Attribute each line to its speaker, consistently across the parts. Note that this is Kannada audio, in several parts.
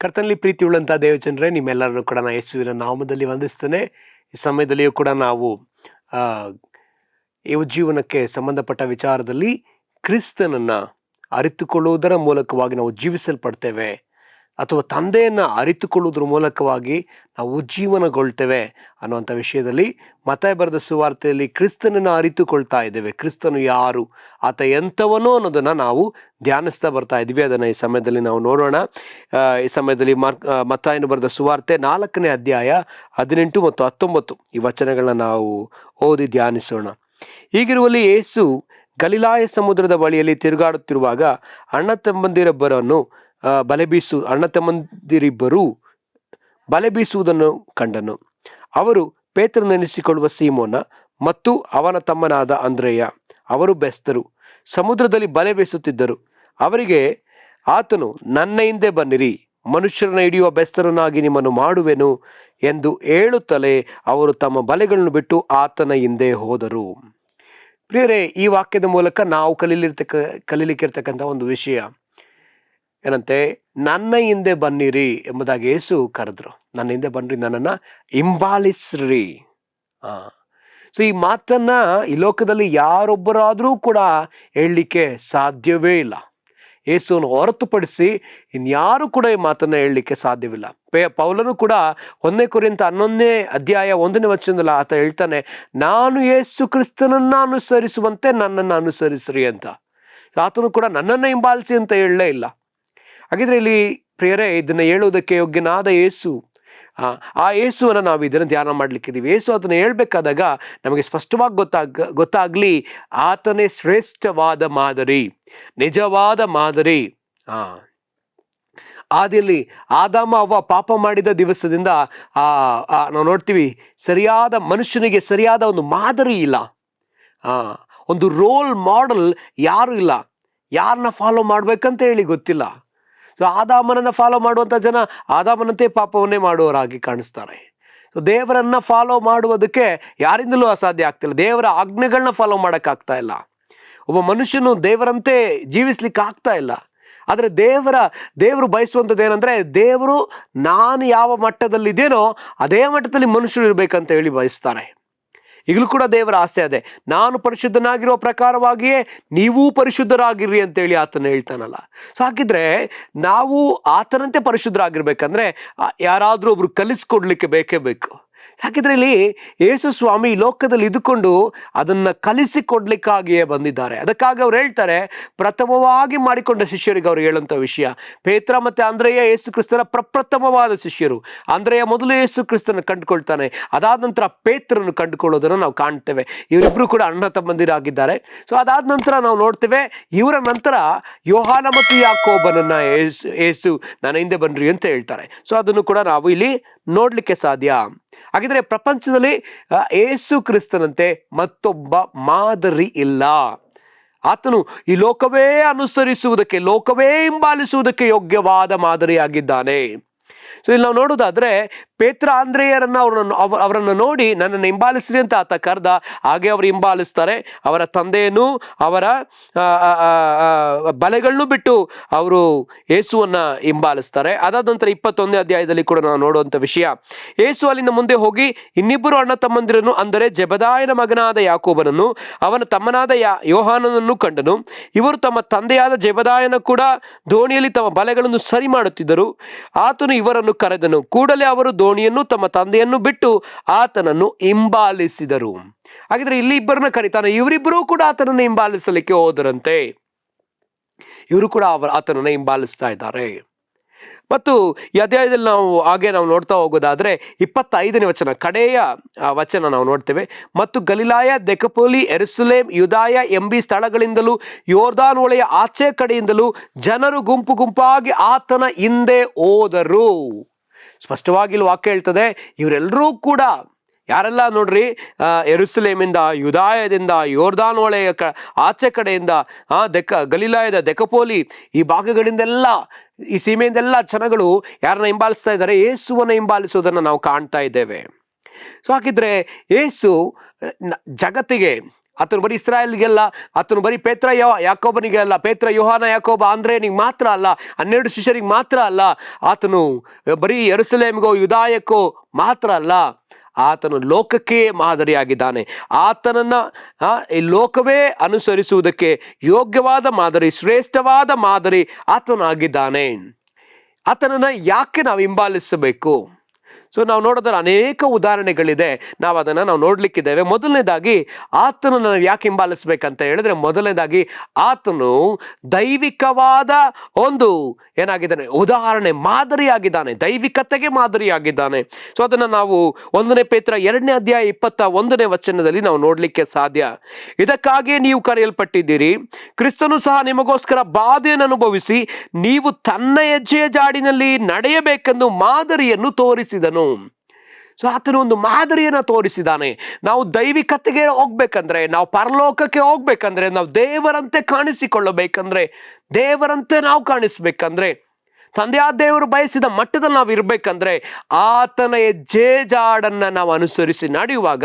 Speaker 1: ಕರ್ತನಲ್ಲಿ ಪ್ರೀತಿ ಉಳ್ಳಂಥ ದೇವಜನರೇ, ನಿಮ್ಮೆಲ್ಲರನ್ನು ಕೂಡ ನಾನು ಯೇಸುವಿನ ನಾಮದಲ್ಲಿ ವಂದಿಸ್ತೇನೆ. ಈ ಸಮಯದಲ್ಲಿಯೂ ಕೂಡ ನಾವು ಈ ಜೀವನಕ್ಕೆ ಸಂಬಂಧಪಟ್ಟ ವಿಚಾರದಲ್ಲಿ ಕ್ರಿಸ್ತನನ್ನು ಅರಿತುಕೊಳ್ಳುವುದರ ಮೂಲಕವಾಗಿ ನಾವು ಜೀವಿಸಲ್ಪಡ್ತೇವೆ, ಅಥವಾ ತಂದೆಯನ್ನು ಅರಿತುಕೊಳ್ಳುವುದರ ಮೂಲಕವಾಗಿ ನಾವು ಉಜ್ಜೀವನಗೊಳ್ತೇವೆ ಅನ್ನುವಂಥ ವಿಷಯದಲ್ಲಿ ಮತ್ತಾಯ ಬರೆದ ಸುವಾರ್ತೆಯಲ್ಲಿ ಕ್ರಿಸ್ತನನ್ನು ಅರಿತುಕೊಳ್ತಾ ಇದ್ದೇವೆ. ಕ್ರಿಸ್ತನು ಯಾರು, ಆತ ಎಂಥವನು ಅನ್ನೋದನ್ನು ನಾವು ಧ್ಯಾನಿಸ್ತಾ ಬರ್ತಾ ಇದ್ವಿ. ಅದನ್ನು ಈ ಸಮಯದಲ್ಲಿ ನಾವು ನೋಡೋಣ. ಈ ಸಮಯದಲ್ಲಿ ಮತ್ತಾಯನು ಬರೆದ ಸುವಾರ್ತೆ 4ನೇ ಅಧ್ಯಾಯ 18 ಮತ್ತು 19 ಈ ವಚನಗಳನ್ನ ನಾವು ಓದಿ ಧ್ಯಾನಿಸೋಣ. ಹೀಗಿರುವಲ್ಲಿ ಯೇಸು ಗಲಿಲಾಯ ಸಮುದ್ರದ ಬಳಿಯಲ್ಲಿ ತಿರುಗಾಡುತ್ತಿರುವಾಗ ಅಣ್ಣ ತಮ್ಮಂದಿರಿಬ್ಬರು ಬಲೆ ಬೀಸುವುದನ್ನು ಕಂಡನು. ಅವರು ಪೇತ್ರನೆನಿಸಿಕೊಳ್ಳುವ ಸೀಮೋನ ಮತ್ತು ಅವನ ತಮ್ಮನಾದ ಅಂದ್ರೆಯ, ಅವರು ಬೆಸ್ತರು, ಸಮುದ್ರದಲ್ಲಿ ಬಲೆ ಬೀಸುತ್ತಿದ್ದರು. ಅವರಿಗೆ ಆತನು, ನನ್ನ ಹಿಂದೆ ಬನ್ನಿರಿ, ಮನುಷ್ಯರನ್ನು ಹಿಡಿಯುವ ಬೆಸ್ತರನ್ನಾಗಿ ನಿಮ್ಮನ್ನು ಮಾಡುವೆನು ಎಂದು ಹೇಳುತ್ತಲೇ ಅವರು ತಮ್ಮ ಬಲೆಗಳನ್ನು ಬಿಟ್ಟು ಆತನ ಹಿಂದೆ ಹೋದರು. ಪ್ರಿಯರೇ, ಈ ವಾಕ್ಯದ ಮೂಲಕ ನಾವು ಕಲೀಲಿಕ್ಕಿರ್ತಕ್ಕಂಥ ಒಂದು ವಿಷಯ ಏನಂತೆ, ನನ್ನ ಹಿಂದೆ ಬನ್ನಿರಿ ಎಂಬುದಾಗಿ ಯೇಸು ಕರೆದ್ರು. ನನ್ನ ಹಿಂದೆ ಬನ್ನಿರಿ, ನನ್ನನ್ನು ಹಿಂಬಾಲಿಸ್ರಿ. ಸೊ ಈ ಮಾತನ್ನ ಈ ಲೋಕದಲ್ಲಿ ಯಾರೊಬ್ಬರಾದರೂ ಕೂಡ ಹೇಳಲಿಕ್ಕೆ ಸಾಧ್ಯವೇ ಇಲ್ಲ. ಯೇಸುವನ್ನು ಹೊರತುಪಡಿಸಿ ಇನ್ಯಾರು ಕೂಡ ಈ ಮಾತನ್ನ ಹೇಳಲಿಕ್ಕೆ ಸಾಧ್ಯವಿಲ್ಲ. ಪೌಲನು ಕೂಡ 1 ಕೊರಿಂಥ 11ನೇ ಅಧ್ಯಾಯ 1ನೇ ವಚನದಲ್ಲಿ ಆತ ಹೇಳ್ತಾನೆ, ನಾನು ಯೇಸು ಕ್ರಿಸ್ತನನ್ನ ಅನುಸರಿಸುವಂತೆ ನನ್ನನ್ನು ಅನುಸರಿಸ್ರಿ ಅಂತ. ಆತನು ಕೂಡ ನನ್ನನ್ನು ಹಿಂಬಾಲಿಸಿ ಅಂತ ಹೇಳಲೇ ಇಲ್ಲ. ಹಾಗಿದ್ರೆ ಇಲ್ಲಿ ಪ್ರಿಯರೇ, ಇದನ್ನ ಹೇಳುವುದಕ್ಕೆ ಯೋಗ್ಯನಾದ ಯೇಸು, ಆ ಯೇಸುವನ್ನು ನಾವು ಇದನ್ನು ಧ್ಯಾನ ಮಾಡ್ಲಿಕ್ಕಿದ್ದೀವಿ. ಯೇಸು ಅದನ್ನು ಹೇಳ್ಬೇಕಾದಾಗ ನಮಗೆ ಸ್ಪಷ್ಟವಾಗಿ ಗೊತ್ತಾಗ್ಲಿ ಆತನೇ ಶ್ರೇಷ್ಠವಾದ ಮಾದರಿ, ನಿಜವಾದ ಮಾದರಿ. ಆದಿಯಲ್ಲಿ ಆದಾಮ ಅವ್ವ ಪಾಪ ಮಾಡಿದ ದಿವಸದಿಂದ ನಾವು ನೋಡ್ತೀವಿ, ಸರಿಯಾದ ಮನುಷ್ಯನಿಗೆ ಸರಿಯಾದ ಒಂದು ಮಾದರಿ ಇಲ್ಲ, ಒಂದು ರೋಲ್ ಮಾಡೆಲ್ ಯಾರು ಇಲ್ಲ. ಯಾರನ್ನ ಫಾಲೋ ಮಾಡ್ಬೇಕಂತ ಹೇಳಿ ಗೊತ್ತಿಲ್ಲ. ಸೊ ಆದಾಮನನ್ನ ಫಾಲೋ ಮಾಡುವಂಥ ಜನ ಆದಾಮನಂತೆ ಪಾಪವನ್ನೇ ಮಾಡುವವರಾಗಿ ಕಾಣಿಸ್ತಾರೆ. ಸೊ ದೇವರನ್ನ ಫಾಲೋ ಮಾಡುವುದಕ್ಕೆ ಯಾರಿಂದಲೂ ಅಸಾಧ್ಯ ಆಗ್ತಿಲ್ಲ. ದೇವರ ಆಜ್ಞೆಗಳನ್ನ ಫಾಲೋ ಮಾಡೋಕ್ಕಾಗ್ತಾ ಇಲ್ಲ. ಒಬ್ಬ ಮನುಷ್ಯನು ದೇವರಂತೆ ಜೀವಿಸ್ಲಿಕ್ಕೆ ಆಗ್ತಾ ಇಲ್ಲ. ಆದರೆ ದೇವರು ಬಯಸುವಂಥದ್ದು ಏನಂದ್ರೆ, ದೇವರು ನಾನು ಯಾವ ಮಟ್ಟದಲ್ಲಿದ್ದೇನೋ ಅದೇ ಮಟ್ಟದಲ್ಲಿ ಮನುಷ್ಯರು ಇರ್ಬೇಕಂತ ಹೇಳಿ ಬಯಸ್ತಾರೆ. ಈಗಲೂ ಕೂಡ ದೇವರ ಆಸೆ ಅದೇ, ನಾನು ಪರಿಶುದ್ಧನಾಗಿರುವ ಪ್ರಕಾರವಾಗಿಯೇ ನೀವೂ ಪರಿಶುದ್ಧರಾಗಿರ್ರಿ ಅಂತೇಳಿ ಆತನ ಹೇಳ್ತಾನಲ್ಲ. ಸೊ ಹಾಗಿದ್ರೆ ನಾವು ಆತನಂತೆ ಪರಿಶುದ್ಧರಾಗಿರ್ಬೇಕಂದ್ರೆ ಯಾರಾದರೂ ಒಬ್ರು ಕಲಿಸ್ಕೊಡ್ಲಿಕ್ಕೆ ಬೇಕೇ ಬೇಕು. ಹಾಗಿದ್ರೆ ಇಲ್ಲಿ ಯೇಸು ಸ್ವಾಮಿ ಈ ಲೋಕದಲ್ಲಿ ಇದ್ದುಕೊಂಡು ಅದನ್ನ ಕಲಿಸಿಕೊಡ್ಲಿಕ್ಕಾಗಿಯೇ ಬಂದಿದ್ದಾರೆ. ಅದಕ್ಕಾಗಿ ಅವ್ರು ಹೇಳ್ತಾರೆ, ಪ್ರಥಮವಾಗಿ ಮಾಡಿಕೊಂಡ ಶಿಷ್ಯರಿಗೆ ಅವ್ರು ಹೇಳುವಂಥ ವಿಷಯ, ಪೇತ್ರ ಮತ್ತೆ ಅಂದ್ರೆಯ ಯೇಸು ಕ್ರಿಸ್ತನ ಪ್ರಪ್ರಥಮವಾದ ಶಿಷ್ಯರು. ಅಂದ್ರೆಯ ಮೊದಲು ಯೇಸು ಕ್ರಿಸ್ತನ ಕಂಡುಕೊಳ್ತಾನೆ, ಅದಾದ ನಂತರ ಪೇತ್ರನ್ನು ಕಂಡುಕೊಳ್ಳೋದನ್ನು ನಾವು ಕಾಣ್ತೇವೆ. ಇವರಿಬ್ರು ಕೂಡ ಅಣ್ಣ ತಮ್ಮಂದಿರಾಗಿದ್ದಾರೆ. ಸೊ ಅದಾದ ನಂತರ ನಾವು ನೋಡ್ತೇವೆ, ಇವರ ನಂತರ ಯೋಹಾನ ಮತ್ತು ಯಾಕೋಬನನ್ನ ಯೇಸು ನನ್ನ ಹಿಂದೆ ಬನ್ರಿ ಅಂತ ಹೇಳ್ತಾರೆ. ಸೊ ಅದನ್ನು ಕೂಡ ನಾವು ಇಲ್ಲಿ ನೋಡ್ಲಿಕ್ಕೆ ಸಾಧ್ಯ. ಹಾಗಿದ್ರೆ ಪ್ರಪಂಚದಲ್ಲಿ ಯೇಸು ಕ್ರಿಸ್ತನಂತೆ ಮತ್ತೊಬ್ಬ ಮಾದರಿ ಇಲ್ಲ. ಆತನು ಈ ಲೋಕವೇ ಅನುಸರಿಸುವುದಕ್ಕೆ, ಲೋಕವೇ ಹಿಂಬಾಲಿಸುವುದಕ್ಕೆ ಯೋಗ್ಯವಾದ ಮಾದರಿಯಾಗಿದ್ದಾನೆ. ಸೊ ಇಲ್ಲಿ ನಾವು ನೋಡುವುದಾದ್ರೆ, ಪೇತ್ರ ಅಂದ್ರೆಯರನ್ನ ಅವರನ್ನು ನೋಡಿ ನನ್ನನ್ನು ಹಿಂಬಾಲಿಸ್ರಿ ಅಂತ ಆತ ಕರೆದ. ಹಾಗೆ ಅವರು ಹಿಂಬಾಲಿಸ್ತಾರೆ. ಅವರ ತಂದೆಯನ್ನು ಅವರ ಬಲೆಗಳನ್ನು ಬಿಟ್ಟು ಅವರು ಯೇಸುವನ್ನ ಹಿಂಬಾಲಿಸ್ತಾರೆ. ಅದಾದ ನಂತರ 21ನೇ ಅಧ್ಯಾಯದಲ್ಲಿ ಕೂಡ ನಾವು ನೋಡುವಂಥ ವಿಷಯ, ಯೇಸು ಅಲ್ಲಿಂದ ಮುಂದೆ ಹೋಗಿ ಇನ್ನಿಬ್ಬರು ಅಣ್ಣ ತಮ್ಮಂದಿರನ್ನು, ಅಂದರೆ ಜೆಬೆದಾಯನ ಮಗನಾದ ಯಾಕೋಬನನ್ನು ಅವನ ತಮ್ಮನಾದ ಯೋಹಾನನನ್ನು ಕಂಡನು. ಇವರು ತಮ್ಮ ತಂದೆಯಾದ ಜೆಬೆದಾಯನ ಕೂಡ ದೋಣಿಯಲ್ಲಿ ತಮ್ಮ ಬಲೆಗಳನ್ನು ಸರಿ ಮಾಡುತ್ತಿದ್ದರು. ಆತನು ಇವರನ್ನು ಕರೆದನು. ಕೂಡಲೇ ಅವರು ದೋಣಿಯನ್ನು ತಮ್ಮ ತಂದೆಯನ್ನು ಬಿಟ್ಟು ಆತನನ್ನು ಹಿಂಬಾಲಿಸಿದರು. ಹಾಗಿದ್ರೆ ಇಲ್ಲಿ ಇಬ್ಬರನ್ನ ಕರೀತಾನೆ. ಇವರಿಬ್ಬರೂ ಕೂಡ ಆತನನ್ನು ಹಿಂಬಾಲಿಸಲಿಕ್ಕೆ ಹೋದರಂತೆ. ಇವರು ಕೂಡ ಆತನನ್ನು ಹಿಂಬಾಲಿಸ್ತಾ ಇದ್ದಾರೆ. ಮತ್ತು ಈ ಅಧ್ಯಾಯದಲ್ಲಿ ನಾವು ನೋಡ್ತಾ ಹೋಗೋದಾದ್ರೆ 25ನೇ ವಚನ, ಕಡೆಯ ವಚನ ನಾವು ನೋಡ್ತೇವೆ. ಮತ್ತು ಗಲಿಲಾಯ, ದೆಕಪೋಲಿ, ಯೆರೂಸಲೇಮ್, ಯೂದಾಯ ಎಂಬೀ ಸ್ಥಳಗಳಿಂದಲೂ ಯೋರ್ದಾನ್ ಹೊಳೆಯ ಆಚೆ ಕಡೆಯಿಂದಲೂ ಜನರು ಗುಂಪು ಗುಂಪಾಗಿ ಆತನ ಹಿಂದೆ ಹೋದರು. ಸ್ಪಷ್ಟವಾಗಿ ಇಲ್ಲಿ ವಾಕ್ಯ ಹೇಳ್ತದೆ, ಇವರೆಲ್ಲರೂ ಕೂಡ ಯಾರೆಲ್ಲ ನೋಡ್ರಿ, ಯೆರೂಸಲೇಮಿಂದ, ಯೂದಾಯದಿಂದ, ಯೋರ್ದಾನ್ ಹೊಳೆಯ ಆಚೆ ಕಡೆಯಿಂದ, ಗಲಿಲಾಯದ, ದೆಕಪೋಲಿ ಈ ಭಾಗಗಳಿಂದೆಲ್ಲ, ಈ ಸೀಮೆಯಿಂದೆಲ್ಲ ಜನಗಳು ಯಾರನ್ನ ಹಿಂಬಾಲಿಸ್ತಾ ಇದ್ದಾರೆ? ಯೇಸುವನ್ನ ಹಿಂಬಾಲಿಸೋದನ್ನ ನಾವು ಕಾಣ್ತಾ ಇದ್ದೇವೆ. ಸೊ ಹಾಗಿದ್ರೆ ಯೇಸು ಜಗತ್ತಿಗೆ ಆತನು ಬರೀ ಇಸ್ರಾಯೇಲ್ಗೆಲ್ಲ, ಆತನು ಬರೀ ಪೇತ್ರ ಯಾಕೋಬನಿಗೆ ಅಲ್ಲ, ಪೇತ್ರ ಯೋಹಾನ ಯಾಕೋಬ ಆಂದ್ರೇನಿಗೆ ಮಾತ್ರ ಅಲ್ಲ, 12 ಶಿಷ್ಯರಿಗೆ ಮಾತ್ರ ಅಲ್ಲ, ಆತನು ಬರೀ ಯೆರೂಸಲೇಮಿಗೋ ಯೂದಾಯಕ್ಕೋ ಮಾತ್ರ ಅಲ್ಲ, ಆತನು ಲೋಕಕ್ಕೆ ಮಾದರಿಯಾಗಿದ್ದಾನೆ. ಆತನನ್ನ ಈ ಲೋಕವೇ ಅನುಸರಿಸುವುದಕ್ಕೆ ಯೋಗ್ಯವಾದ ಮಾದರಿ, ಶ್ರೇಷ್ಠವಾದ ಮಾದರಿ ಆತನಾಗಿದ್ದಾನೆ. ಆತನನ್ನ ಯಾಕೆ ನಾವು ಹಿಂಬಾಲಿಸಬೇಕು? ಸೊ ನಾವು ನೋಡಿದ್ರೆ ಅನೇಕ ಉದಾಹರಣೆಗಳಿದೆ, ನಾವು ನೋಡ್ಲಿಕ್ಕಿದ್ದೇವೆ. ಮೊದಲನೇದಾಗಿ ಆತನನ್ನು ನಾವು ಯಾಕೆ ಹಿಂಬಾಲಿಸ್ಬೇಕಂತ ಹೇಳಿದ್ರೆ, ಮೊದಲನೇದಾಗಿ ಆತನು ದೈವಿಕವಾದ ಒಂದು ಏನಾಗಿದ್ದಾನೆ, ಉದಾಹರಣೆ, ಮಾದರಿಯಾಗಿದ್ದಾನೆ, ದೈವಿಕತೆಗೆ ಮಾದರಿಯಾಗಿದ್ದಾನೆ. ಸೊ ಅದನ್ನು ನಾವು 1 ಪೇತ್ರ 2ನೇ ಅಧ್ಯಾಯ 21ನೇ ವಚನದಲ್ಲಿ ನಾವು ನೋಡ್ಲಿಕ್ಕೆ ಸಾಧ್ಯ. ಇದಕ್ಕಾಗಿಯೇ ನೀವು ಕರೆಯಲ್ಪಟ್ಟಿದ್ದೀರಿ, ಕ್ರಿಸ್ತನು ಸಹ ನಿಮಗೋಸ್ಕರ ಬಾಧೆಯನ್ನು ಅನುಭವಿಸಿ ನೀವು ತನ್ನ ಹೆಜ್ಜೆಯ ಜಾಡಿನಲ್ಲಿ ನಡೆಯಬೇಕೆಂದು ಮಾದರಿಯನ್ನು ತೋರಿಸಿದನು. ಸೊ ಆತನು ಒಂದು ಮಾದರಿಯನ್ನು ತೋರಿಸಿದ್ದಾನೆ. ನಾವು ದೈವಿಕತೆಗೆ ಹೋಗ್ಬೇಕಂದ್ರೆ, ನಾವು ಪರಲೋಕಕ್ಕೆ ಹೋಗ್ಬೇಕಂದ್ರೆ, ನಾವು ದೇವರಂತೆ ಕಾಣಿಸಿಕೊಳ್ಳಬೇಕಂದ್ರೆ, ದೇವರಂತೆ ನಾವು ಕಾಣಿಸ್ಬೇಕಂದ್ರೆ, ತಂದೆಯಾದ ದೇವರು ಬಯಸಿದ ಮಟ್ಟದಲ್ಲಿ ನಾವು ಇರ್ಬೇಕಂದ್ರೆ, ಆತನ ಹೆಜ್ಜೆ ಜಾಡನ್ನ ನಾವು ಅನುಸರಿಸಿ ನಡೆಯುವಾಗ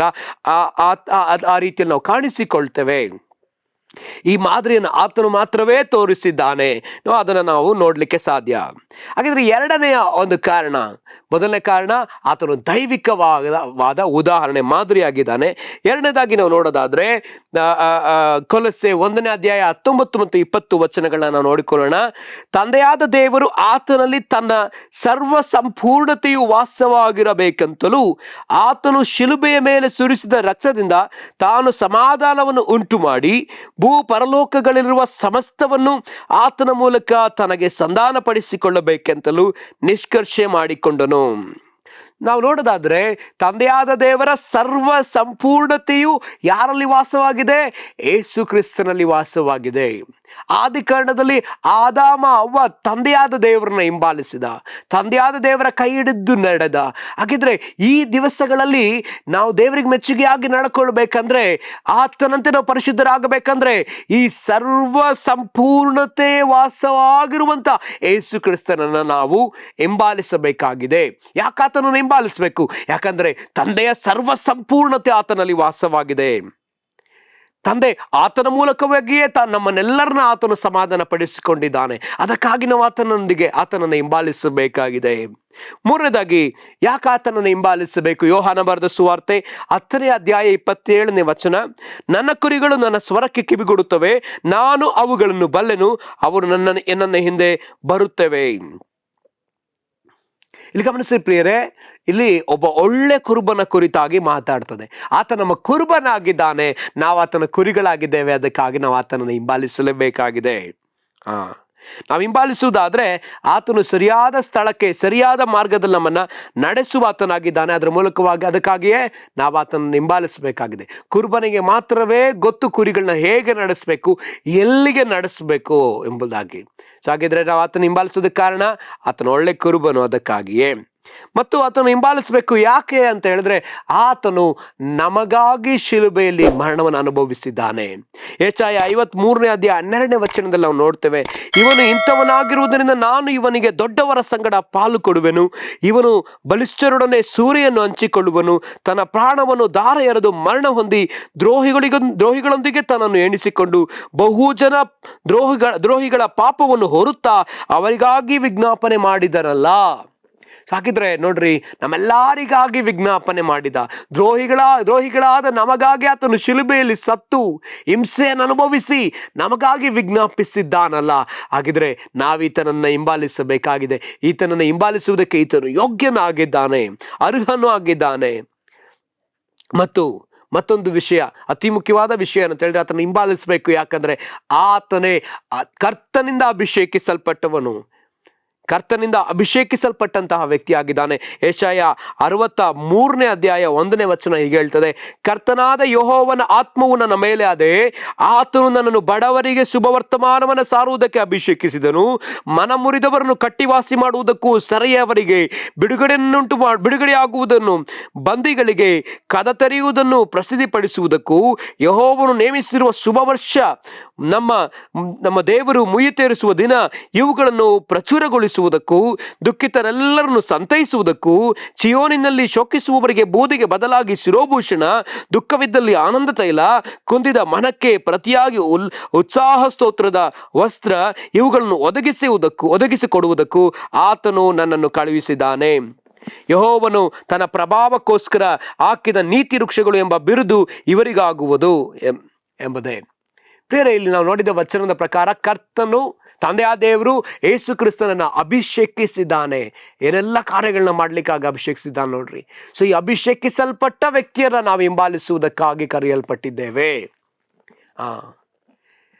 Speaker 1: ಆ ರೀತಿಯಲ್ಲಿ ನಾವು ಕಾಣಿಸಿಕೊಳ್ತೇವೆ. ಈ ಮಾದರಿಯನ್ನು ಆತನು ಮಾತ್ರವೇ ತೋರಿಸಿದ್ದಾನೆ. ಅದನ್ನು ನಾವು ನೋಡ್ಲಿಕ್ಕೆ ಸಾಧ್ಯ. ಹಾಗಿದ್ರೆ ಎರಡನೆಯ ಒಂದು ಕಾರಣ, ಮೊದಲನೇ ಕಾರಣ ಆತನು ದೈವಿಕವಾದ ಉದಾಹರಣೆ, ಮಾದರಿಯಾಗಿದ್ದಾನೆ. ಎರಡನೇದಾಗಿ ನಾವು ನೋಡೋದಾದ್ರೆ ಕೊಲೊಸ್ಸೆ 1ನೇ ಅಧ್ಯಾಯ 19 ಮತ್ತು 20 ವಚನಗಳನ್ನ ನಾವು ನೋಡಿಕೊಳ್ಳೋಣ. ತಂದೆಯಾದ ದೇವರು ಆತನಲ್ಲಿ ತನ್ನ ಸರ್ವ ಸಂಪೂರ್ಣತೆಯು ವಾಸವಾಗಿರಬೇಕಂತಲೂ ಆತನು ಶಿಲುಬೆಯ ಮೇಲೆ ಸುರಿಸಿದ ರಕ್ತದಿಂದ ತಾನು ಸಮಾಧಾನವನ್ನು ಉಂಟು ಮಾಡಿ ಭೂ ಪರಲೋಕಗಳಿರುವ ಸಮಸ್ತವನ್ನು ಆತನ ಮೂಲಕ ತನಗೆ ಸಂಧಾನಪಡಿಸಿಕೊಳ್ಳಬೇಕೆಂತಲೂ ನಿಷ್ಕರ್ಷೆ ಮಾಡಿಕೊಂಡನು. ನಾವು ನೋಡೋದಾದ್ರೆ ತಂದೆಯಾದ ದೇವರ ಸರ್ವ ಸಂಪೂರ್ಣತೆಯು ಯಾರಲ್ಲಿ ವಾಸವಾಗಿದೆ? ಯೇಸು ಕ್ರಿಸ್ತನಲ್ಲಿ ವಾಸವಾಗಿದೆ. ಆದಿಕಾಂಡದಲ್ಲಿ ಆದಾಮ ಅವ್ವ ತಂದೆಯಾದ ದೇವರನ್ನ ಹಿಂಬಾಲಿಸಿದ, ತಂದೆಯಾದ ದೇವರ ಕೈ ಹಿಡಿದು ನಡೆದ. ಹಾಗಿದ್ರೆ ಈ ದಿವಸಗಳಲ್ಲಿ ನಾವು ದೇವರಿಗೆ ಮೆಚ್ಚುಗೆಯಾಗಿ ನಡ್ಕೊಳ್ಬೇಕಂದ್ರೆ, ಆತನಂತೆ ನಾವು ಪರಿಶುದ್ಧರಾಗಬೇಕಂದ್ರೆ, ಈ ಸರ್ವ ಸಂಪೂರ್ಣತೆ ವಾಸವಾಗಿರುವಂತ ಯೇಸು ಕ್ರಿಸ್ತನನ್ನ ನಾವು ಹಿಂಬಾಲಿಸಬೇಕಾಗಿದೆ. ಯಾಕಾತನನ್ನು ಹಿಂಬಾಲಿಸಬೇಕು? ಯಾಕಂದ್ರೆ ತಂದೆಯ ಸರ್ವ ಸಂಪೂರ್ಣತೆ ಆತನಲ್ಲಿ ವಾಸವಾಗಿದೆ. ತಂದೆ ಆತನ ಮೂಲಕವಾಗಿಯೇ ನಮ್ಮನ್ನೆಲ್ಲರನ್ನ ಆತನು ಸಮಾಧಾನ ಪಡಿಸಿಕೊಂಡಿದ್ದಾನೆ. ಅದಕ್ಕಾಗಿ ನಾವು ಆತನನ್ನು ಹಿಂಬಾಲಿಸಬೇಕಾಗಿದೆ. ಮೂರನೇದಾಗಿ ಯಾಕೆ ಆತನನ್ನು ಹಿಂಬಾಲಿಸಬೇಕು? ಯೋಹಾನ ಬರೆದ ಸುವಾರ್ತೆ 10ನೇ ಅಧ್ಯಾಯ 27ನೇ ವಚನ, ನನ್ನ ಕುರಿಗಳು ನನ್ನ ಸ್ವರಕ್ಕೆ ಕಿವಿಗೊಡುತ್ತವೆ, ನಾನು ಅವುಗಳನ್ನು ಬಲ್ಲೆನು, ಅವರು ನನ್ನ ಹಿಂದೆ ಬರುತ್ತವೆ. ಇಲ್ಲಿ ಗಮನಿಸಿ ಪ್ರಿಯರೇ, ಇಲ್ಲಿ ಒಬ್ಬ ಒಳ್ಳೆ ಕುರುಬನ ಕುರಿತಾಗಿ ಮಾತಾಡ್ತದೆ. ಆತ ನಮ್ಮ ಕುರುಬನಾಗಿದ್ದಾನೆ, ನಾವು ಆತನ ಕುರಿಗಳಾಗಿದ್ದೇವೆ. ಅದಕ್ಕಾಗಿ ನಾವು ಆತನನ್ನು ಹಿಂಬಾಲಿಸಲೇಬೇಕಾಗಿದೆ. ನಾವು ಹಿಂಬಾಲಿಸುವುದಾದ್ರೆ ಆತನು ಸರಿಯಾದ ಸ್ಥಳಕ್ಕೆ, ಸರಿಯಾದ ಮಾರ್ಗದಲ್ಲಿ ನಮ್ಮನ್ನ ನಡೆಸುವ ಆತನಾಗಿದ್ದಾನೆ. ಅದರ ಮೂಲಕವಾಗಿ ಅದಕ್ಕಾಗಿಯೇ ನಾವು ಆತನನ್ನು ಹಿಂಬಾಲಿಸಬೇಕಾಗಿದೆ. ಕುರುಬನಿಗೆ ಮಾತ್ರವೇ ಗೊತ್ತು ಕುರಿಗಳನ್ನ ಹೇಗೆ ನಡೆಸಬೇಕು, ಎಲ್ಲಿಗೆ ನಡೆಸಬೇಕು ಎಂಬುದಾಗಿ. ಸೊ ಹಾಗಿದ್ರೆ ನಾವು ಆತನ ಹಿಂಬಾಲಿಸೋದಕ್ಕೆ ಕಾರಣ ಆತನ ಒಳ್ಳೆ ಕುರುಬನು. ಅದಕ್ಕಾಗಿಯೇ ಮತ್ತು ಆತನು ಹಿಂಬಾಲಿಸಬೇಕು. ಯಾಕೆ ಅಂತ ಹೇಳಿದ್ರೆ, ಆತನು ನಮಗಾಗಿ ಶಿಲುಬೆಯಲ್ಲಿ ಮರಣವನ್ನು ಅನುಭವಿಸಿದ್ದಾನೆ. ಯೆಶಾಯ 53ನೇ ಅಧ್ಯಾಯ 12ನೇ ವಚನದಲ್ಲಿ ನಾವು ನೋಡ್ತೇವೆ, ಇವನು ಇಂಥವನಾಗಿರುವುದರಿಂದ ನಾನು ಇವನಿಗೆ ದೊಡ್ಡವರ ಸಂಗಡ ಪಾಲು ಕೊಡುವೆನು, ಇವನು ಬಲಿಷ್ಠರೊಡನೆ ಸೂರೆಯನ್ನು ಹಂಚಿಕೊಳ್ಳುವನು, ತನ್ನ ಪ್ರಾಣವನ್ನು ದಾರ ಎರೆದು ಮರಣ ಹೊಂದಿ ದ್ರೋಹಿಗಳೊಂದಿಗೆ ತನ್ನನ್ನು ಎಣಿಸಿಕೊಂಡು ಬಹುಜನ ದ್ರೋಹಿಗಳ ಪಾಪವನ್ನು ಹೊರುತ್ತಾ ಅವರಿಗಾಗಿ ವಿಜ್ಞಾಪನೆ ಮಾಡಿದರಲ್ಲ. ಸಾಕಿದ್ರೆ ನೋಡ್ರಿ, ನಮ್ಮೆಲ್ಲರಿಗಾಗಿ ವಿಜ್ಞಾಪನೆ ಮಾಡಿದ, ದ್ರೋಹಿಗಳಾದ ನಮಗಾಗಿ ಆತನು ಶಿಲುಬೆಯಲ್ಲಿ ಸತ್ತು ಹಿಂಸೆಯನ್ನು ಅನುಭವಿಸಿ ನಮಗಾಗಿ ವಿಜ್ಞಾಪಿಸಿದ್ದಾನಲ್ಲ. ಹಾಗಿದ್ರೆ ನಾವೀತನನ್ನ ಹಿಂಬಾಲಿಸಬೇಕಾಗಿದೆ. ಈತನನ್ನು ಹಿಂಬಾಲಿಸುವುದಕ್ಕೆ ಈತನು ಯೋಗ್ಯನಾಗಿದ್ದಾನೆ, ಅರ್ಹನೂ ಆಗಿದ್ದಾನೆ. ಮತ್ತೊಂದು ವಿಷಯ, ಅತಿ ಮುಖ್ಯವಾದ ವಿಷಯ ಅಂತ ಹೇಳಿದ್ರೆ, ಆತನ ಹಿಂಬಾಲಿಸಬೇಕು. ಯಾಕಂದ್ರೆ ಆತನೇ ಕರ್ತನಿಂದ ಅಭಿಷೇಕಿಸಲ್ಪಟ್ಟಂತಹ ವ್ಯಕ್ತಿಯಾಗಿದ್ದಾನೆ. ಯೆಶಾಯ 63ನೇ ಅಧ್ಯಾಯ 1ನೇ ವಚನ ಹೀಗೆ ಹೇಳ್ತದೆ, ಕರ್ತನಾದ ಯೆಹೋವನ ಆತ್ಮವು ನನ್ನ ಮೇಲೆ ಅದೇ, ಆತನು ನನ್ನನ್ನು ಬಡವರಿಗೆ ಶುಭವರ್ತಮಾನವನ್ನು ಸಾರುವುದಕ್ಕೆ ಅಭಿಷೇಕಿಸಿದನು, ಮನ ಮುರಿದವರನ್ನು ಕಟ್ಟಿವಾಸಿ ಮಾಡುವುದಕ್ಕೂ, ಸೆರೆಯವರಿಗೆ ಬಿಡುಗಡೆಯಾಗುವುದನ್ನು, ಬಂದಿಗಳಿಗೆ ಕದ ತೆರೆಯುವುದನ್ನು ಪ್ರಸಿದ್ಧಿಪಡಿಸುವುದಕ್ಕೂ, ಯೆಹೋವನು ನೇಮಿಸಿರುವ ಶುಭ ವರ್ಷ, ನಮ್ಮ ದೇವರು ಮುಯ್ಯಿ ತೀರಿಸುವ ದಿನ, ಇವುಗಳನ್ನು ಪ್ರಚುರಗೊಳಿಸುವ ತೋರಿಸುವುದಕ್ಕೂ, ದುಃಖಿತರೆಲ್ಲರನ್ನು ಸಂತೈಸುವುದಕ್ಕೂ, ಚಿಯೋನಿನಲ್ಲಿ ಶೋಕಿಸುವವರಿಗೆ ಬೂದಿಗೆ ಬದಲಾಗಿ ಶಿರೋಭೂಷಣ, ದುಃಖವಿದ್ದಲ್ಲಿ ಆನಂದ ತೈಲ, ಕುಂದಿದ ಮನಕ್ಕೆ ಪ್ರತಿಯಾಗಿ ಉತ್ಸಾಹ ಸ್ತೋತ್ರದ ವಸ್ತ್ರ, ಇವುಗಳನ್ನು ಒದಗಿಸಿಕೊಡುವುದಕ್ಕೂ ಆತನು ನನ್ನನ್ನು ಕಳುಹಿಸಿದ್ದಾನೆ. ಯೆಹೋವನು ತನ್ನ ಪ್ರಭಾವಕ್ಕೋಸ್ಕರ ಹಾಕಿದ ನೀತಿ ವೃಕ್ಷಗಳು ಎಂಬ ಬಿರುದು ಇವರಿಗಾಗುವುದು ಎಂಬುದೇ. ಪ್ರಿಯರೇ, ಇಲ್ಲಿ ನಾವು ನೋಡಿದ ವಚನದ ಪ್ರಕಾರ ಕರ್ತನು, ತಂದೆಯಾದ ದೇವರು ಯೇಸು ಕ್ರಿಸ್ತನನ್ನ ಅಭಿಷೇಕಿಸಿದ್ದಾನೆ. ಏನೆಲ್ಲ ಕಾರ್ಯಗಳನ್ನ ಮಾಡ್ಲಿಕ್ಕಾಗಿ ಅಭಿಷೇಕಿಸಿದ್ದಾನೆ ನೋಡ್ರಿ. ಸೊ ಈ ಅಭಿಷೇಕಿಸಲ್ಪಟ್ಟ ವ್ಯಕ್ತಿಯನ್ನ ನಾವು ಹಿಂಬಾಲಿಸುವುದಕ್ಕಾಗಿ ಕರೆಯಲ್ಪಟ್ಟಿದ್ದೇವೆ.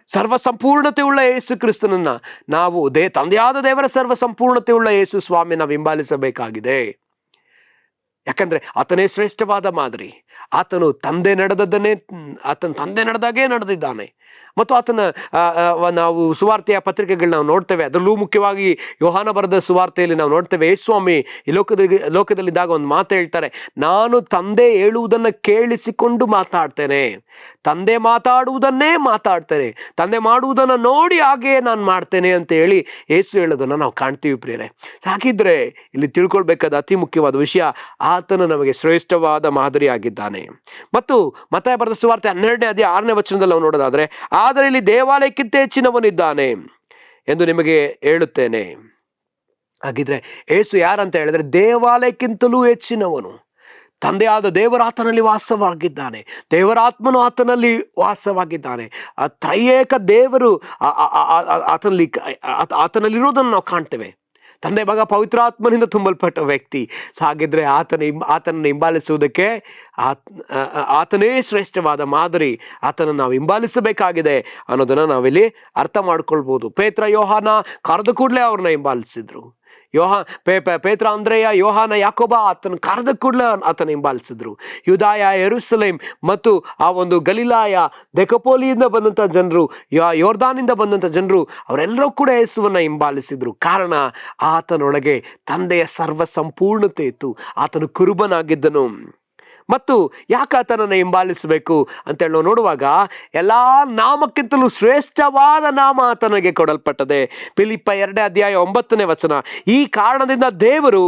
Speaker 1: ಸರ್ವ ಸಂಪೂರ್ಣತೆ ಉಳ್ಳ ಯೇಸು ಕ್ರಿಸ್ತನನ್ನ ನಾವು ತಂದೆಯಾದ ದೇವರ ಸರ್ವ ಸಂಪೂರ್ಣತೆ ಉಳ್ಳ ಯೇಸು ಸ್ವಾಮಿ ನಾವು ಹಿಂಬಾಲಿಸಬೇಕಾಗಿದೆ. ಯಾಕಂದ್ರೆ ಆತನೇ ಶ್ರೇಷ್ಠವಾದ ಮಾದರಿ. ಆತನು ಆತನ ತಂದೆ ನಡೆದಾಗೇ ನಡೆದಿದ್ದಾನೆ. ಮತ್ತು ಆತನ ನಾವು ಸುವಾರ್ತೆಯ ಪತ್ರಿಕೆಗಳನ್ನ ನಾವು ನೋಡ್ತೇವೆ. ಅದರಲ್ಲೂ ಮುಖ್ಯವಾಗಿ ಯೋಹಾನ ಬರೆದ ಸುವಾರ್ತೆಯಲ್ಲಿ ನಾವು ನೋಡ್ತೇವೆ, ಯೇಸು ಸ್ವಾಮಿ ಈ ಲೋಕದಲ್ಲಿದ್ದಾಗ ಒಂದು ಮಾತು ಹೇಳ್ತಾರೆ, ನಾನು ತಂದೆ ಹೇಳುವುದನ್ನು ಕೇಳಿಸಿಕೊಂಡು ಮಾತಾಡ್ತೇನೆ, ತಂದೆ ಮಾತಾಡುವುದನ್ನೇ ಮಾತಾಡ್ತೇನೆ, ತಂದೆ ಮಾಡುವುದನ್ನು ನೋಡಿ ಹಾಗೆಯೇ ನಾನು ಮಾಡ್ತೇನೆ ಅಂತ ಹೇಳಿ ಯೇಸು ಹೇಳೋದನ್ನು ನಾವು ಕಾಣ್ತೀವಿ ಪ್ರಿಯರೇ. ಹಾಗಿದ್ರೆ ಇಲ್ಲಿ ತಿಳ್ಕೊಳ್ಬೇಕಾದ ಅತಿ ಮುಖ್ಯವಾದ ವಿಷಯ, ಆತನು ನಮಗೆ ಶ್ರೇಷ್ಠವಾದ ಮಾದರಿ ಆಗಿದ್ದಾನೆ. ಮತ್ತು ಮತ್ತಾಯ ಬರೆದ ಸುವಾರ್ತೆ 12ನೇ ಅಧ್ಯಾಯ 6ನೇ ವಚನದಲ್ಲಿ ನಾವು ನೋಡೋದಾದ್ರೆ, ಆದರೆ ಇಲ್ಲಿ ದೇವಾಲಯಕ್ಕಿಂತ ಹೆಚ್ಚಿನವನಿದ್ದಾನೆ ಎಂದು ನಿಮಗೆ ಹೇಳುತ್ತೇನೆ. ಹಾಗಿದ್ರೆ ಯೇಸು ಯಾರಂತ ಹೇಳಿದ್ರೆ ದೇವಾಲಯಕ್ಕಿಂತಲೂ ಹೆಚ್ಚಿನವನು. ತಂದೆಯಾದ ದೇವರ ಆತನಲ್ಲಿ ವಾಸವಾಗಿದ್ದಾನೆ, ದೇವರಾತ್ಮನು ಆತನಲ್ಲಿ ವಾಸವಾಗಿದ್ದಾನೆ. ಆ ತ್ರೈಯೇಕ ದೇವರು ಆತನಲ್ಲಿರೋದನ್ನು ನಾವು ಕಾಣ್ತೇವೆ. ತಂದೆ ಮಗ ಪವಿತ್ರಾತ್ಮನಿಂದ ತುಂಬಲ್ಪಟ್ಟ ವ್ಯಕ್ತಿ. ಹಾಗಿದ್ರೆ ಆತನನ್ನು ಹಿಂಬಾಲಿಸುವುದಕ್ಕೆ ಆತನೇ ಶ್ರೇಷ್ಠವಾದ ಮಾದರಿ. ಆತನನ್ನು ನಾವು ಹಿಂಬಾಲಿಸಬೇಕಾಗಿದೆ ಅನ್ನೋದನ್ನ ನಾವಿಲ್ಲಿ ಅರ್ಥ ಮಾಡ್ಕೊಳ್ಬೋದು. ಪೇತ್ರ ಯೋಹಾನ ಕರೆದ ಕೂಡಲೇ ಅವ್ರನ್ನ ಹಿಂಬಾಲಿಸಿದ್ರು. ಪೇತ್ರ, ಅಂದ್ರೆಯ, ಯೋಹಾನ, ಯಾಕೋಬ ಆತನ ಕರೆದ ಕೂಡಲೇ ಆತನ ಹಿಂಬಾಲಿಸಿದ್ರು. ಯುದಾಯ, ಯೆರೂಸಲೇಮ್ ಮತ್ತು ಆ ಒಂದು ಗಲಿಲಾಯ, ದೆಕಪೋಲಿಯಿಂದ ಬಂದಂಥ ಜನರು, ಯೋರ್ದಾನಿಂದ ಬಂದಂಥ ಜನರು, ಅವರೆಲ್ಲರೂ ಕೂಡ ಯೇಸುವನ್ನ ಹಿಂಬಾಲಿಸಿದ್ರು. ಕಾರಣ ಆತನೊಳಗೆ ತಂದೆಯ ಸರ್ವ ಸಂಪೂರ್ಣತೆ ಇತ್ತು. ಆತನು ಕುರುಬನಾಗಿದ್ದನು. ಮತ್ತು ಯಾಕೆ ಆತನನ್ನು ಹಿಂಬಾಲಿಸಬೇಕು ಅಂತೇಳಿ ನಾವು ನೋಡುವಾಗ, ಎಲ್ಲಾ ನಾಮಕ್ಕಿಂತಲೂ ಶ್ರೇಷ್ಠವಾದ ನಾಮ ಆತನಿಗೆ ಕೊಡಲ್ಪಟ್ಟದೆ. ಫಿಲಿಪ್ಪ 2ನೇ ಅಧ್ಯಾಯ 9ನೇ ವಚನ, ಈ ಕಾರಣದಿಂದ ದೇವರು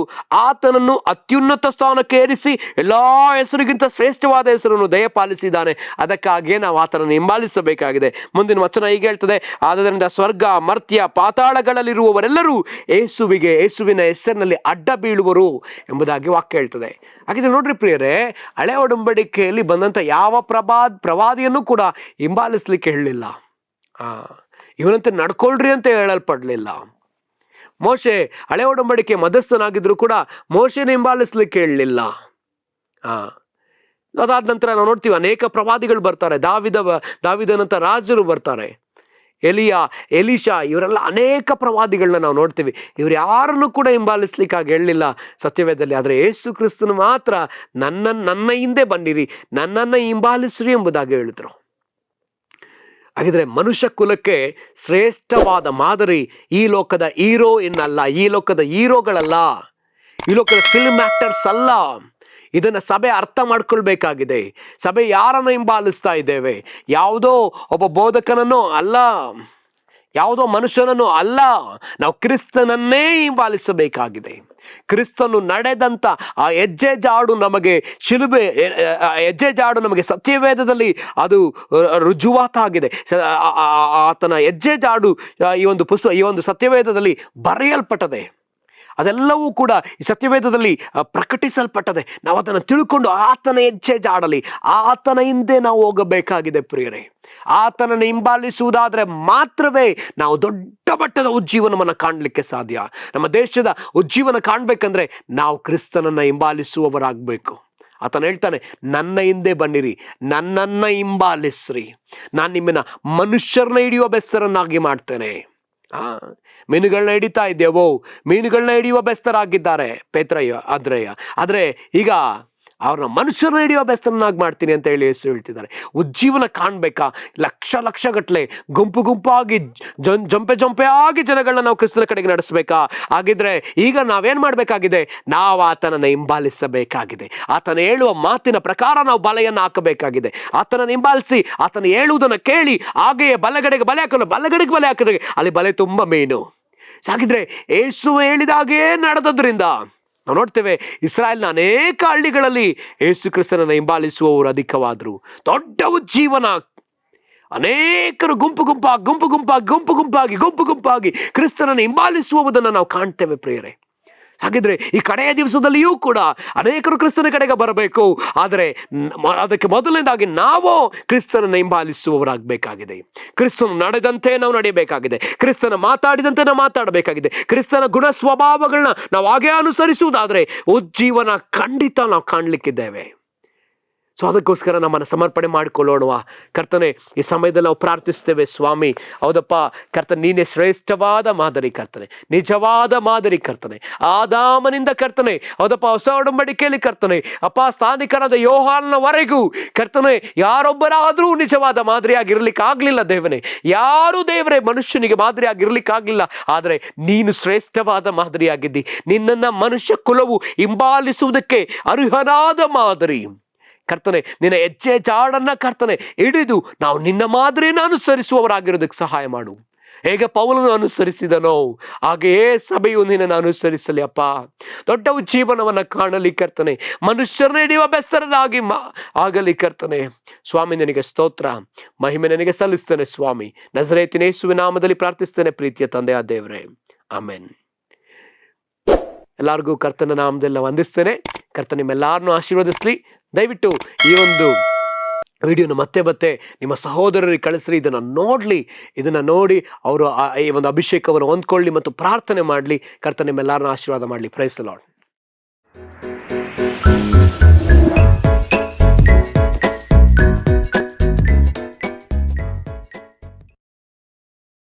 Speaker 1: ಆತನನ್ನು ಅತ್ಯುನ್ನತ ಸ್ಥಾನಕ್ಕೆ ಏರಿಸಿ ಎಲ್ಲಾ ಹೆಸರಿಗಿಂತ ಶ್ರೇಷ್ಠವಾದ ಹೆಸರನ್ನು ದಯಪಾಲಿಸಿದ್ದಾನೆ. ಅದಕ್ಕಾಗಿಯೇ ನಾವು ಆತನನ್ನು ಹಿಂಬಾಲಿಸಬೇಕಾಗಿದೆ. ಮುಂದಿನ ವಚನ ಹೀಗೆ ಹೇಳ್ತದೆ, ಆದ್ದರಿಂದ ಸ್ವರ್ಗ, ಮರ್ತ್ಯ, ಪಾತಾಳಗಳಲ್ಲಿರುವವರೆಲ್ಲರೂ ಯೇಸುವಿನ ಹೆಸರಿನಲ್ಲಿ ಅಡ್ಡ ಬೀಳುವರು ಎಂಬುದಾಗಿ ವಾಕ್ಯ ಹೇಳ್ತದೆ. ಹಾಗಿದ್ರೆ ನೋಡ್ರಿ ಪ್ರಿಯರೇ, ಹಳೆ ಒಡಂಬಡಿಕೆಯಲ್ಲಿ ಬಂದಂಥ ಯಾವ ಪ್ರವಾದಿಯನ್ನು ಕೂಡ ಹಿಂಬಾಲಿಸ್ಲಿಕ್ಕೆ ಹೇಳಲಿಲ್ಲ. ಇವನಂತೆ ನಡ್ಕೊಳ್ರಿ ಅಂತ ಹೇಳಲ್ಪಡ್ಲಿಲ್ಲ. ಮೋಶೆ ಹಳೆ ಒಡಂಬಡಿಕೆ ಮಧ್ಯಸ್ಥನಾಗಿದ್ರು ಕೂಡ ಮೋಶೆನ ಹಿಂಬಾಲಿಸ್ಲಿಕ್ಕೆ ಹೇಳಲಿಲ್ಲ. ಅದಾದ ನಂತರ ನಾವು ನೋಡ್ತೀವಿ, ಅನೇಕ ಪ್ರವಾದಿಗಳು ಬರ್ತಾರೆ. ದಾವಿದನಂತ ರಾಜರು ಬರ್ತಾರೆ. ಎಲೀಷಾ, ಇವರೆಲ್ಲ ಅನೇಕ ಪ್ರವಾದಿಗಳನ್ನ ನಾವು ನೋಡ್ತೀವಿ. ಇವ್ರು ಯಾರನ್ನು ಕೂಡ ಹಿಂಬಾಲಿಸ್ಲಿಕ್ಕಾಗಿ ಹೇಳಲಿಲ್ಲ ಸತ್ಯವೇದದಲ್ಲಿ. ಆದರೆ ಯೇಸು ಕ್ರಿಸ್ತನು ಮಾತ್ರ ನನ್ನ ಹಿಂದೆ ಬನ್ನಿರಿ, ನನ್ನನ್ನು ಹಿಂಬಾಲಿಸ್ರಿ ಎಂಬುದಾಗಿ ಹೇಳಿದ್ರು. ಹಾಗಿದ್ರೆ ಮನುಷ್ಯ ಕುಲಕ್ಕೆ ಶ್ರೇಷ್ಠವಾದ ಮಾದರಿ ಈ ಲೋಕದ ಹೀರೋಯಿನ್, ಈ ಲೋಕದ ಹೀರೋಗಳಲ್ಲ, ಈ ಲೋಕದ ಫಿಲ್ಮ್ ಆಕ್ಟರ್ಸ್ ಅಲ್ಲ. ಇದನ್ನ ಸಭೆ ಅರ್ಥ ಮಾಡ್ಕೊಳ್ಬೇಕಾಗಿದೆ. ಸಭೆ ಯಾರನ್ನು ಹಿಂಬಾಲಿಸ್ತಾ ಇದ್ದೇವೆ? ಯಾವುದೋ ಒಬ್ಬ ಬೋಧಕನನ್ನು ಅಲ್ಲ, ಯಾವುದೋ ಮನುಷ್ಯನನ್ನು ಅಲ್ಲ, ನಾವು ಕ್ರಿಸ್ತನನ್ನೇ ಹಿಂಬಾಲಿಸಬೇಕಾಗಿದೆ. ಕ್ರಿಸ್ತನು ನಡೆದಂತ ಆ ಹೆಜ್ಜೆ ಜಾಡು ನಮಗೆ ಹೆಜ್ಜೆ ಜಾಡು ನಮಗೆ ಸತ್ಯವೇದದಲ್ಲಿ ಅದು ರುಜುವಾತಾಗಿದೆ. ಆತನ ಹೆಜ್ಜೆ ಜಾಡು ಈ ಒಂದು ಸತ್ಯವೇದದಲ್ಲಿ ಬರೆಯಲ್ಪಟ್ಟದೆ. ಅದೆಲ್ಲವೂ ಕೂಡ ಈ ಸತ್ಯವೇದದಲ್ಲಿ ಪ್ರಕಟಿಸಲ್ಪಟ್ಟದೆ. ನಾವು ಅದನ್ನು ತಿಳ್ಕೊಂಡು ಆತನ ಹೆಜ್ಜೆ ಜಾಡಲಿ, ಆತನ ಹಿಂದೆ ನಾವು ಹೋಗಬೇಕಾಗಿದೆ ಪ್ರಿಯರೇ. ಆತನನ್ನು ಹಿಂಬಾಲಿಸುವುದಾದ್ರೆ ಮಾತ್ರವೇ ನಾವು ದೊಡ್ಡ ಮಟ್ಟದ ಉಜ್ಜೀವನವನ್ನು ಕಾಣಲಿಕ್ಕೆ ಸಾಧ್ಯ. ನಮ್ಮ ದೇಶದ ಉಜ್ಜೀವನ ಕಾಣಬೇಕಂದ್ರೆ ನಾವು ಕ್ರಿಸ್ತನನ್ನು ಹಿಂಬಾಲಿಸುವವರಾಗಬೇಕು. ಆತನ ಹೇಳ್ತಾನೆ, ನನ್ನ ಹಿಂದೆ ಬನ್ನಿರಿ, ನನ್ನನ್ನ ಹಿಂಬಾಲಿಸ್ರಿ, ನಾನು ನಿಮ್ಮನ್ನ ಮನುಷ್ಯರನ್ನ ಹಿಡಿಯುವ ಬೆಸ್ತರನ್ನಾಗಿ ಮಾಡ್ತೇನೆ. ಮೀನುಗಳನ್ನ ಹಿಡಿತಾ ಇದ್ದೇವೋ, ಮೀನುಗಳನ್ನ ಹಿಡಿಯುವ ಬೆಸ್ತರಾಗಿದ್ದಾರೆ ಪೇತ್ರಯ್ಯ, ಆದ್ರೆ ಈಗ ಅವ್ರನ್ನ ಮನುಷ್ಯರನ್ನ ಹಿಡಿಯೋ ಬೆಸ್ತರನ್ನಾಗಿ ಮಾಡ್ತೀನಿ ಅಂತ ಹೇಳಿ ಯೇಸು ಹೇಳ್ತಿದ್ದಾರೆ. ಉಜ್ಜೀವನ ಕಾಣ್ಬೇಕಾ? ಲಕ್ಷ ಗಟ್ಟಲೆ ಗುಂಪಾಗಿ ಜಂಪೆ ಆಗಿ ಜನಗಳನ್ನ ನಾವು ಕ್ರಿಸ್ತನ ಕಡೆಗೆ ನಡೆಸಬೇಕಾ? ಹಾಗಿದ್ರೆ ಈಗ ನಾವೇನ್ ಮಾಡ್ಬೇಕಾಗಿದೆ? ನಾವು ಆತನನ್ನ ಹಿಂಬಾಲಿಸಬೇಕಾಗಿದೆ. ಆತನ ಹೇಳುವ ಮಾತಿನ ಪ್ರಕಾರ ನಾವು ಬಲೆಯನ್ನು ಹಾಕಬೇಕಾಗಿದೆ. ಆತನನ್ನು ಹಿಂಬಾಲಿಸಿ ಆತನ ಹೇಳುವುದನ್ನು ಕೇಳಿ ಹಾಗೆಯೇ ಬಲಗಡೆಗೆ ಬಲೆ ಹಾಕಿದ್ರೆ ಅಲ್ಲಿ ಬಲೆ ತುಂಬ ಮೀನು. ಹಾಗಿದ್ರೆ ಯೇಸು ಹೇಳಿದಾಗೇ ನಡೆದದ್ರಿಂದ ನಾವು ನೋಡ್ತೇವೆ ಇಸ್ರಾಯೇಲ್ನ ಅನೇಕ ಹಳ್ಳಿಗಳಲ್ಲಿ ಯೇಸು ಕ್ರಿಸ್ತನನ್ನು ಹಿಂಬಾಲಿಸುವವರು ಅಧಿಕವಾದರು. ದೊಡ್ಡ ಉಜ್ಜೀವನ, ಅನೇಕರು ಗುಂಪು ಗುಂಪಾಗಿ ಕ್ರಿಸ್ತನನ್ನು ಹಿಂಬಾಲಿಸುವುದನ್ನು ನಾವು ಕಾಣ್ತೇವೆ ಪ್ರಿಯರೇ. ಹಾಗಿದ್ರೆ ಈ ಕಡೆಯ ದಿವಸದಲ್ಲಿಯೂ ಕೂಡ ಅನೇಕರು ಕ್ರಿಸ್ತನ ಕಡೆಗೆ ಬರಬೇಕು. ಆದರೆ ಅದಕ್ಕೆ ಮೊದಲನೇದಾಗಿ ನಾವು ಕ್ರಿಸ್ತನನ್ನು ಹಿಂಬಾಲಿಸುವವರಾಗಬೇಕಾಗಿದೆ. ಕ್ರಿಸ್ತನು ನಡೆದಂತೆ ನಾವು ನಡೆಯಬೇಕಾಗಿದೆ. ಕ್ರಿಸ್ತನ ಮಾತಾಡಿದಂತೆ ನಾವು ಮಾತಾಡಬೇಕಾಗಿದೆ. ಕ್ರಿಸ್ತನ ಗುಣ ಸ್ವಭಾವಗಳನ್ನ ನಾವು ಹಾಗೆ ಅನುಸರಿಸುವುದಾದರೆ ಉಜ್ಜೀವನ ಖಂಡಿತ ನಾವು ಕಾಣಲಿಕ್ಕಿದ್ದೇವೆ. ಸೊ ಅದಕ್ಕೋಸ್ಕರ ನಮ್ಮನ್ನು ಸಮರ್ಪಣೆ ಮಾಡಿಕೊಳ್ಳೋಣ. ಕರ್ತನೆ, ಈ ಸಮಯದಲ್ಲಿ ನಾವು ಪ್ರಾರ್ಥಿಸ್ತೇವೆ ಸ್ವಾಮಿ. ಹೌದಪ್ಪ ಕರ್ತನೆ, ನೀನೇ ಶ್ರೇಷ್ಠವಾದ ಮಾದರಿ ಕರ್ತನೆ, ನಿಜವಾದ ಮಾದರಿ ಕರ್ತನೆ. ಆದಾಮನಿಂದ ಕರ್ತನೆ, ಹೌದಪ್ಪ ಹೊಸ ಒಡಂಬಡಿಕೆಯಲ್ಲಿ ಕರ್ತನೆ ಅಪ್ಪ ಸ್ಥಾನಿಕರಾದ ಯೋಹಾನವರೆಗೂ ಕರ್ತನೆ ಯಾರೊಬ್ಬರಾದರೂ ನಿಜವಾದ ಮಾದರಿಯಾಗಿರ್ಲಿಕ್ಕೆ ಆಗ್ಲಿಲ್ಲ ದೇವನೇ. ಯಾರು ದೇವರೇ ಮನುಷ್ಯನಿಗೆ ಮಾದರಿಯಾಗಿರ್ಲಿಕ್ಕಾಗಲಿಲ್ಲ. ಆದರೆ ನೀನು ಶ್ರೇಷ್ಠವಾದ ಮಾದರಿಯಾಗಿದ್ದಿ. ನಿನ್ನನ್ನು ಮನುಷ್ಯ ಕುಲವು ಹಿಂಬಾಲಿಸುವುದಕ್ಕೆ ಅರ್ಹನಾದ ಮಾದರಿ ಕರ್ತನೆ. ನಿನ್ನ ಹೆಜ್ಜೆ ಜಾಡನ್ನ ಕರ್ತನೆ ಹಿಡಿದು ನಾವು ನಿನ್ನ ಮಾದರಿಯನ್ನು ಅನುಸರಿಸುವವರಾಗಿರೋದಕ್ಕೆ ಸಹಾಯ ಮಾಡು. ಹೇಗೆ ಪೌಲನು ಅನುಸರಿಸಿದನೋ ಹಾಗೆಯೇ ಸಭೆಯು ನಿನ್ನನ್ನು ಅನುಸರಿಸಲಿ ಅಪ್ಪ. ದೊಡ್ಡ ಜೀವನವನ್ನು ಕಾಣಲಿ ಕರ್ತನೆ. ಮನುಷ್ಯರನ್ನ ಹಿಡಿಯುವ ಬೆಸ್ತರನಾಗಿ ಆಗಲಿ ಕರ್ತನೆ. ಸ್ವಾಮಿ ನಿನಗೆ ಸ್ತೋತ್ರ, ಮಹಿಮೆ ನಿನಗೆ ಸಲ್ಲಿಸ್ತೇನೆ ಸ್ವಾಮಿ. ನಜರೇತಿನ ಯೇಸುವಿನ ನಾಮದಲ್ಲಿ ಪ್ರಾರ್ಥಿಸ್ತೇನೆ ಪ್ರೀತಿಯ ತಂದೆಯ ದೇವರೇ, ಆಮೆನ್. ಎಲ್ಲರಿಗೂ ಕರ್ತನ ನಾಮದಲ್ಲಿ ವಂದಿಸ್ತೇನೆ. ಕರ್ತನ ನಿಮ್ಮೆಲ್ಲರನ್ನೂ ಆಶೀರ್ವದಿಸಲಿ. ದಯವಿಟ್ಟು ಈ ಒಂದು ವಿಡಿಯೋನ ಮತ್ತೆ ನಿಮ್ಮ ಸಹೋದರರಿಗೆ ಕಳಿಸ್ರಿ. ಇದನ್ನು ನೋಡಿ ಅವರು ಈ ಒಂದು ಅಭಿಷೇಕವನ್ನು ಹೊಂದ್ಕೊಳ್ಳಿ ಮತ್ತು ಪ್ರಾರ್ಥನೆ ಮಾಡಲಿ. ಕರ್ತನ ನಿಮ್ಮೆಲ್ಲರನ್ನೂ ಆಶೀರ್ವಾದ ಮಾಡಲಿ. Praise the lord.